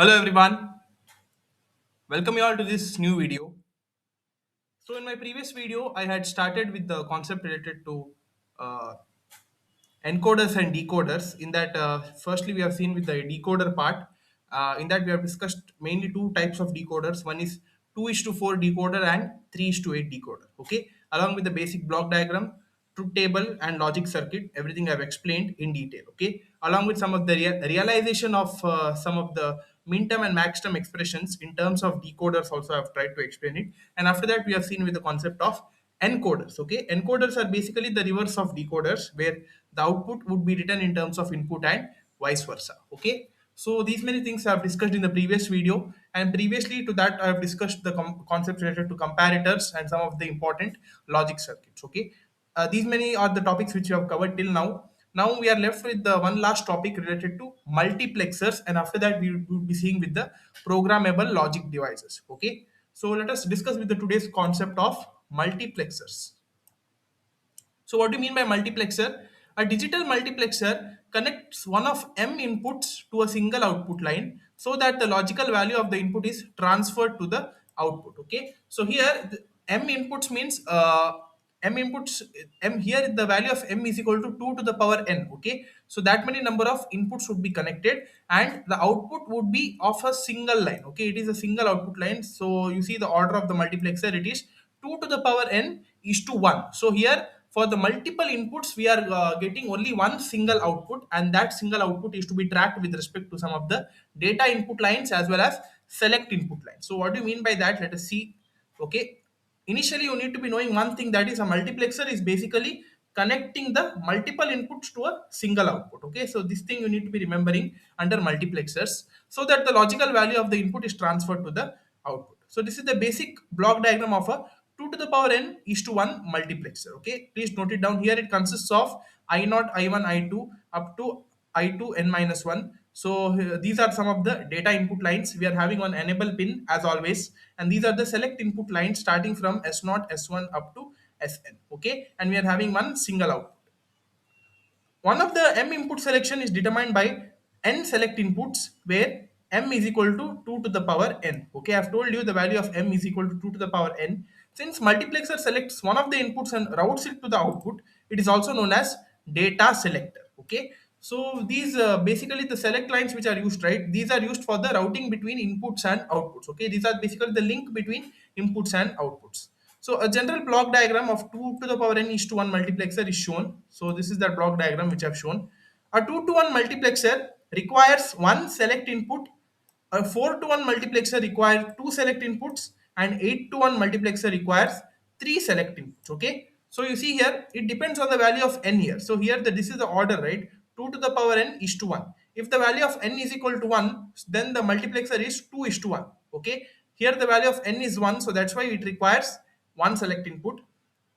Hello everyone, welcome you all to this new video. So in my previous video, I had started with the concept related to uh, encoders and decoders. In that, firstly, we have seen with the decoder part. In that, we have discussed mainly two types of decoders. One is 2 is to 4 decoder and 3 is to 8 decoder. Okay, along with the basic block diagram, truth table, and logic circuit. Everything I've explained in detail. Okay, along with some of the realization of some of the min term and max term expressions in terms of decoders. Also, I've tried to explain it. And after that, we have seen with the concept of encoders. Okay, encoders are basically the reverse of decoders, where the output would be written in terms of input and vice versa. Okay, so these many things I have discussed in the previous video, and previously to that I have discussed the concepts related to comparators and some of the important logic circuits. Okay, these many are the topics which we have covered till now. Now we are left with the one last topic related to multiplexers, and after that we will be seeing with the programmable logic devices. Okay, so let us discuss with the today's concept of multiplexers. So what do you mean by multiplexer? A digital multiplexer connects one of m inputs to a single output line so that the logical value of the input is transferred to the output. Okay. So here m inputs means m inputs m here the value of m is equal to 2 to the power n. Okay. So that many number of inputs would be connected and the output would be of a single line. Okay. It is a single output line. So you see the order of the multiplexer, it is 2 to the power n is to 1. So here for the multiple inputs we are getting only one single output, and that single output is to be tracked with respect to some of the data input lines as well as select input lines. So what do you mean by that? Let us see. Okay, initially you need to be knowing one thing, that is a multiplexer is basically connecting the multiple inputs to a single output. Okay, so this thing you need to be remembering under multiplexers, so that the logical value of the input is transferred to the output. So this is the basic block diagram of a 2 to the power n is to 1 multiplexer. Okay, please note it down. Here it consists of I0, I1, I2 up to I2 n minus 1. So these are some of the data input lines. We are having one enable pin as always, and these are the select input lines starting from S0, S1 up to Sn. Okay, and we are having one single output. One of the m input selection is determined by n select inputs, where m is equal to 2 to the power n. Okay, I've told you the value of m is equal to 2 to the power n. Since multiplexer selects one of the inputs and routes it to the output, it is also known as data selector. Okay, so these basically the select lines which are used, right? These are used for the routing between inputs and outputs. Okay, these are basically the link between inputs and outputs. So a general block diagram of 2 to the power n is to 1 multiplexer is shown. So this is the block diagram which I've shown. A 2 to 1 multiplexer requires one select input. A 4 to 1 multiplexer requires two select inputs, and 8 to 1 multiplexer requires three select inputs. Okay. So you see here, it depends on the value of n here. So here this is the order, right? 2 to the power n is to 1. If the value of n is equal to 1, then the multiplexer is 2 is to 1. Okay. Here the value of n is 1, so that's why it requires one select input.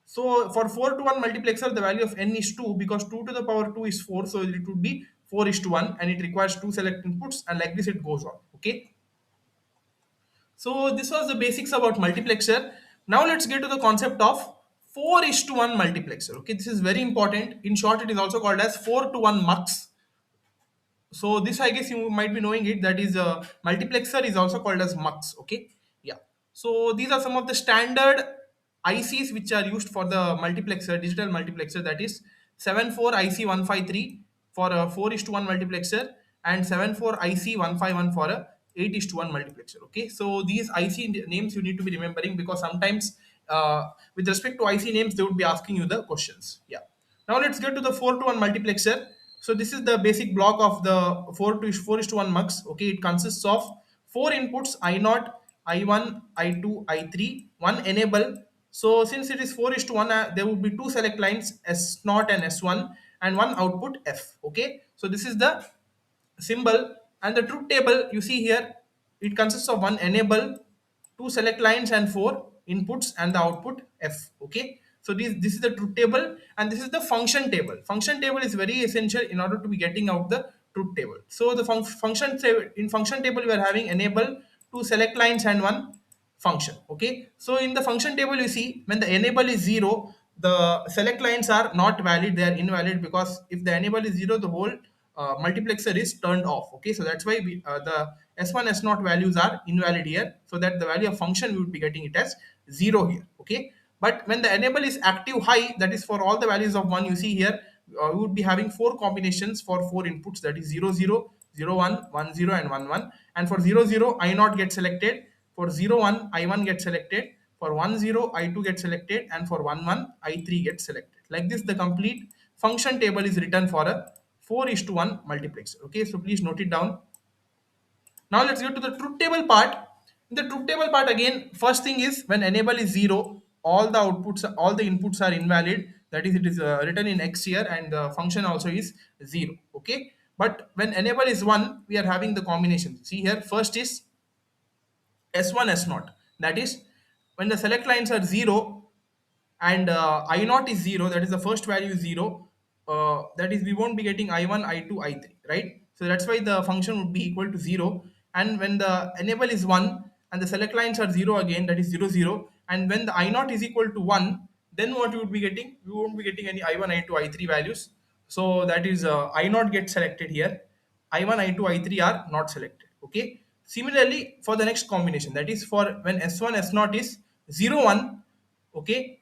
So for 4 to 1 multiplexer, the value of n is 2, because 2 to the power 2 is 4, so it would be 4 is to 1, and it requires two select inputs, and like this it goes on. Okay. So this was the basics about multiplexer. Now let's get to the concept of 4 is to 1 multiplexer. Okay, this is very important. In short, it is also called as 4 to 1 mux. So this, I guess you might be knowing it, that is multiplexer is also called as mux. Okay, yeah. So these are some of the standard ICs which are used for the multiplexer, digital multiplexer, that is 74 IC153 for a 4 is to 1 multiplexer, and 74 IC151 for a 8 is to 1 multiplexer. Okay, so these IC names you need to be remembering, because sometimes with respect to IC names they would be asking you the questions. Yeah. Now let's get to the 4 to 1 multiplexer. So this is the basic block of the 4 is to 1 mux. Okay, it consists of four inputs: I0, I1, I2, I3, one enable. So since it is 4 is to 1, there would be two select lines, S0 and S1, and one output F. Okay, so this is the symbol. And the truth table you see here, it consists of one enable, two select lines, and four inputs, and the output F. Okay, so this is the truth table, and this is the function table. Function table is very essential in order to be getting out the truth table. So the in function table we are having enable, two select lines, and one function. Okay, so in the function table you see, when the enable is 0, the select lines are not valid, they are invalid, because if the enable is 0, the whole multiplexer is turned off. Okay, so that's why the s1 s0 values are invalid here, so that the value of function we would be getting it as 0 here. Okay, but when the enable is active high, that is for all the values of 1, you see here we would be having four combinations for four inputs, that is 0 0 0 1 1 0 and 1 1. And for 0 0 I0 gets selected, for 0 1 I1 gets selected, for 1 0 I2 gets selected, and for 1 1 I3 gets selected. Like this the complete function table is written for a 4 is to 1 multiplexer. Okay, so please note it down. Now let's get to the truth table part. In the truth table part, again, first thing is when enable is 0, all the outputs, all the inputs are invalid. That is, it is written in X here, and the function also is 0. Okay, but when enable is 1, we are having the combination. See here, first is S1 S0. That is, when the select lines are 0, and I naught is 0, that is the first value is 0, that is we won't be getting I1 I2 I3, right? So that's why the function would be equal to 0. And when the enable is 1 and the select lines are 0 again, that is 0 0, and when the I naught is equal to 1, then what we would be getting, we won't be getting any I1 I2 I3 values. So that is I naught gets selected here, I1 I2 I3 are not selected. Okay, similarly for the next combination, that is for when S1 S0 is 0 1. Okay,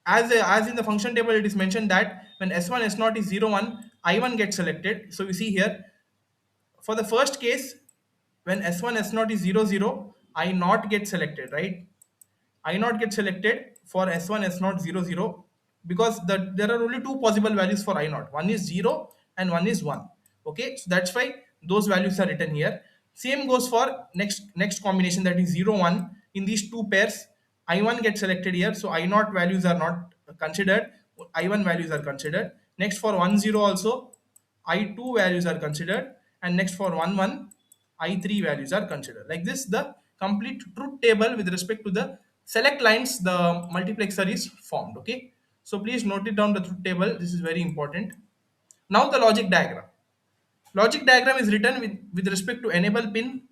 as in the function table it is mentioned that when s1 s0 is 0 1, I1 gets selected. So you see here, for the first case, when s1 s0 is 0 0, I not get selected, right? I not get selected for S1 S0 0 0, because there are only two possible values for I naught. One is 0 and one is 1. Okay, so that's why those values are written here. Same goes for next combination, that is 0 1. In these two pairs, I1 gets selected here, so I naught values are not considered. I1 values are considered. Next for 1 0 also, I2 values are considered, and next for 1 1, I3 values are considered. Like this, the complete truth table with respect to the select lines, the multiplexer is formed. Okay, so please note it down, the truth table. This is very important. Now the logic diagram. Logic diagram is written with respect to enable pin,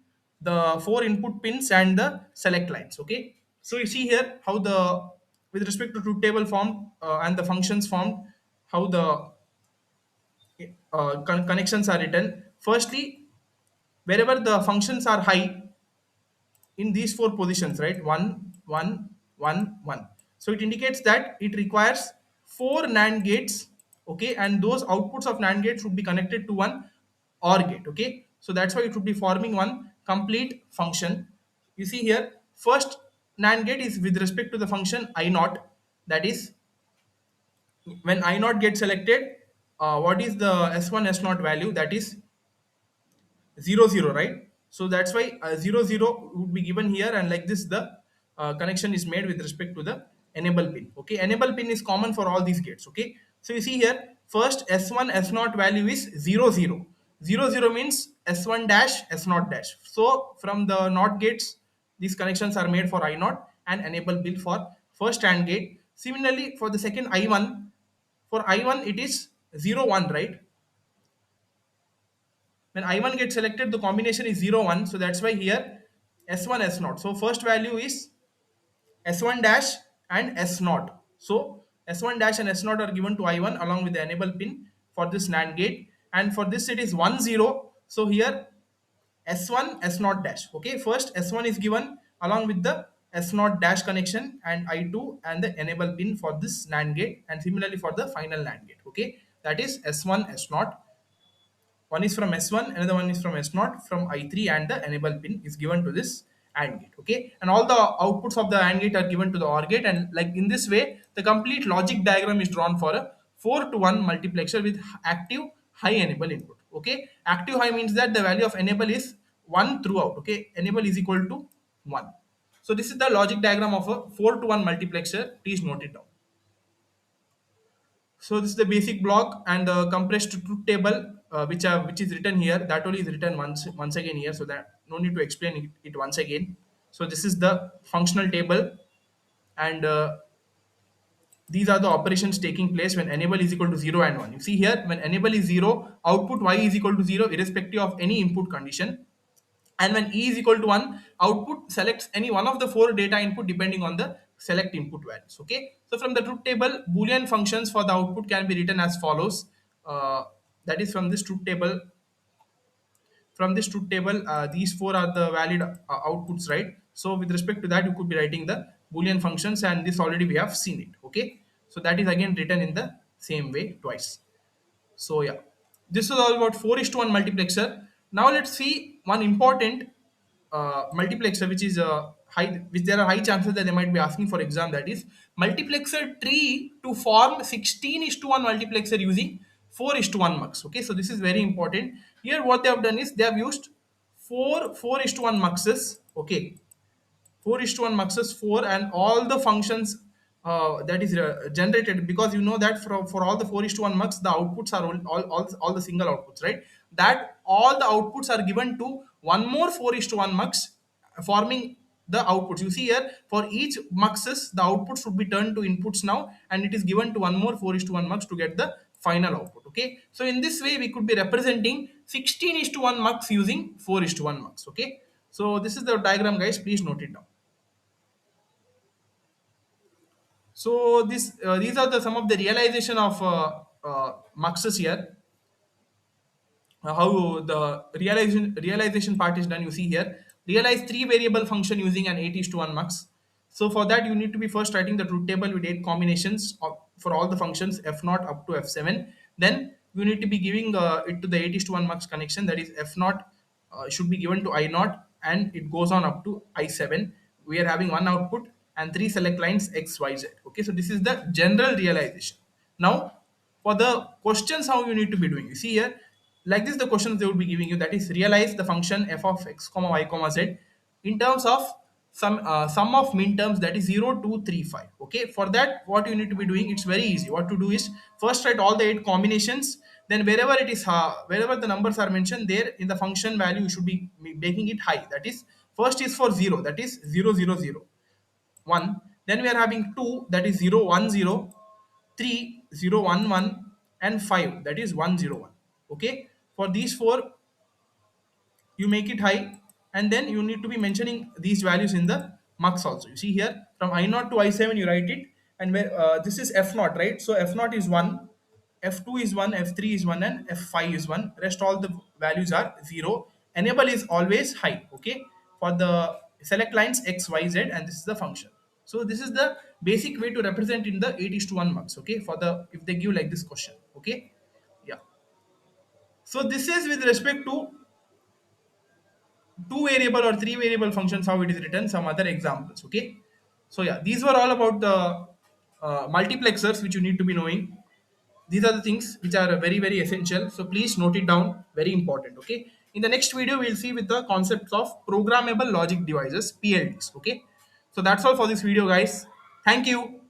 the four input pins, and the select lines. Okay, so you see here how the with respect to truth table formed and the functions formed, how the connections are written. Firstly, wherever the functions are high in these four positions, right? One, one, one, one. So it indicates that it requires four NAND gates, okay, and those outputs of NAND gates would be connected to one OR gate, okay. So that's why it would be forming one complete function. You see here, first NAND gate is with respect to the function I naught, that is when I naught gets selected, what is the S1 S naught value, that is 0 0, right? So that's why 0 0 would be given here, and like this the connection is made with respect to the enable pin. Okay, enable pin is common for all these gates. Okay, so you see here, first s1 s0 value is 0 0. 0 0 means s1 dash s0 dash. So from the not gates, these connections are made for I naught and enable pin for first AND gate. Similarly for the second I1, for I1 it is 0 1, right? When I1 gets selected, the combination is 0 1. So that's why here S1 S0. So first value is S1 dash and S0. So S1 dash and S0 are given to I1 along with the enable pin for this NAND gate. And for this it is 1 0. So here S1 S0 dash. Okay, first S1 is given along with the S0 dash connection and I2 and the enable pin for this NAND gate, and similarly for the final NAND gate. Okay, that is S1 S0. One is from S1, another one is from S0, from I3, and the enable pin is given to this AND gate. Okay, and all the outputs of the AND gate are given to the OR gate, and like in this way, the complete logic diagram is drawn for a 4 to 1 multiplexer with active high enable input. Okay, active high means that the value of enable is 1 throughout. Okay, enable is equal to 1. So this is the logic diagram of a 4 to 1 multiplexer. Please note it down. So this is the basic block and the compressed truth table, which is written here. That only is written once again here, so that no need to explain it once again. So this is the functional table, and these are the operations taking place when enable is equal to 0 and 1. You see here, when enable is 0, output y is equal to 0 irrespective of any input condition, and when e is equal to 1, output selects any one of the four data input depending on the select input values. Okay, so from the truth table, boolean functions for the output can be written as follows. that is from this truth table. From this truth table, these four are the valid outputs, right? So with respect to that, you could be writing the boolean functions, and this already we have seen it. Okay, so that is again written in the same way twice. So yeah, this is all about 4 is to 1 multiplexer. Now let's see one important multiplexer, which is high, which there are high chances that they might be asking for exam. That is multiplexer tree to form 16 is to 1 multiplexer using 4 is to 1 mux. Okay, so this is very important. Here, what they have done is they have used 4 is to 1 muxes. Okay, 4 is to 1 muxes 4, and all the functions that is generated, because you know that for all the 4 is to 1 mux, the outputs are all the single outputs, right? That all the outputs are given to one more 4 is to 1 mux, forming the outputs. You see here, for each muxes, the outputs should be turned to inputs now, and it is given to one more 4 is to 1 mux to get the final output. Okay, so in this way we could be representing 16 is to 1 mux using 4 is to 1 mux. Okay, so this is the diagram, guys, please note it down. So these are the some of the realization of muxes here. How the realization part is done, you see here. Realize three variable function using an 8 is to 1 mux. So for that, you need to be first writing the truth table with 8 combinations for all the functions f0 up to f7. Then you need to be giving it to the 8 is to 1 mux connection, that is f0 should be given to I0, and it goes on up to I7. We are having one output and three select lines x, y, z. Okay, so this is the general realization. Now for the questions, how you need to be doing, you see here, like this the questions they would be giving you, that is realize the function f of x comma y comma z in terms of some sum of min terms, that is 0 2 3 5. Okay, for that what you need to be doing, it's very easy. What to do is first write all the 8 combinations, then wherever it is wherever the numbers are mentioned there in the function value, you should be making it high. That is, first is for 0, that is 0 0 0 1. Then we are having 2, that is 0 1 0, 3 0 1 1, and 5, that is 1 0 1. Okay, for these four you make it high, and then you need to be mentioning these values in the mux also. You see here, from I0 to I7 you write it, and where this is f0, right? So f0 is 1, f2 is 1, f3 is 1, and f5 is 1. Rest all the values are 0. Enable is always high. Okay, for the select lines x y z, and this is the function. So this is the basic way to represent in the 8 is to 1 mux. Okay, for the, if they give like this question. Okay, yeah. So this is with respect to two variable or three variable functions, how it is written, some other examples. Okay, so yeah, these were all about the multiplexers which you need to be knowing. These are the things which are very very essential, so please note it down, very important. Okay, in the next video we'll see with the concepts of programmable logic devices, PLDs. Okay, so that's all for this video, guys. Thank you.